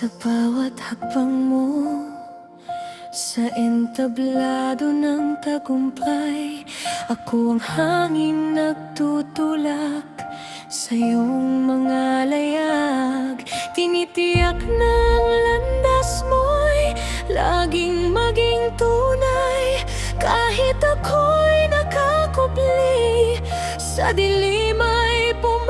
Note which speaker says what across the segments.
Speaker 1: Sa bawat hakbang mo, sa entablado ng tagumpay, ako ang hangin nagtutulak sa iyong mga layag. Tinitiyak ng landas mo'y laging maging tunay, kahit ako'y nakakubli sa dilim ay pumapayag.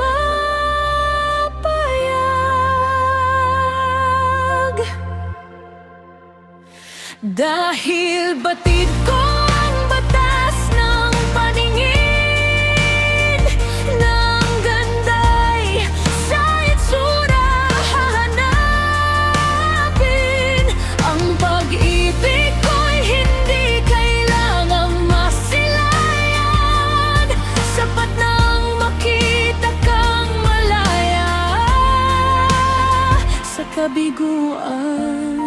Speaker 1: Dahil batid ko ang batas ng paningin, ng ganda'y sa itsura hahanapin. Ang pag-ibig ko'y hindi kailangang masilayan, sapat nang makita kang malaya sa kabiguan.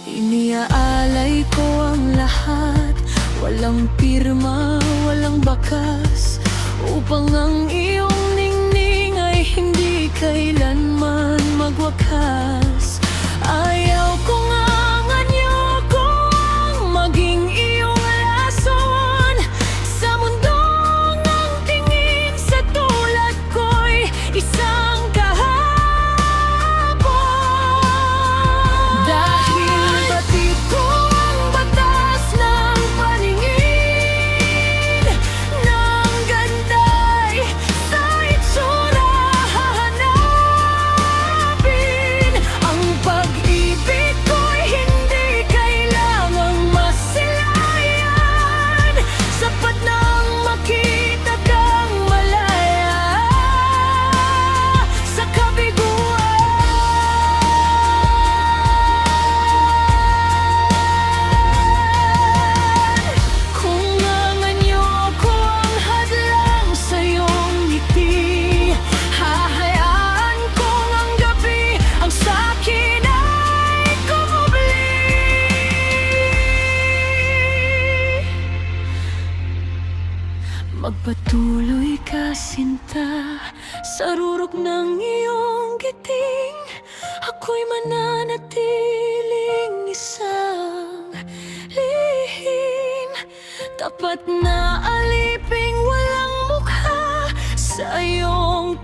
Speaker 1: Iniaalay ko ang lahat, walang pirma, walang bakas, upang ang iyong ningning ay hindi kailanman magwakas. Ayaw kong ang anyo kong maging iyong lason, sa mundong ang tingin sa tulad ko'y isang kahapon. Dahil batid ko ang batas ng paningin, ng ganda'y sa itsura hahanapin. Ang pag-ibig ko'y hindi kailangang masilayan, sapat nang makita kang malaya sa kabiguan. Kung ang anyo ko ang hadlang sa iyong ngiti, hahayaan kong ang gabi ang sa'kin ay kumubli. Magpatuloy ka, sinta, sa rurok ng iyong giting. Ako'y mananatiling isang lihim, tapat na aliping walang mukha sa iyong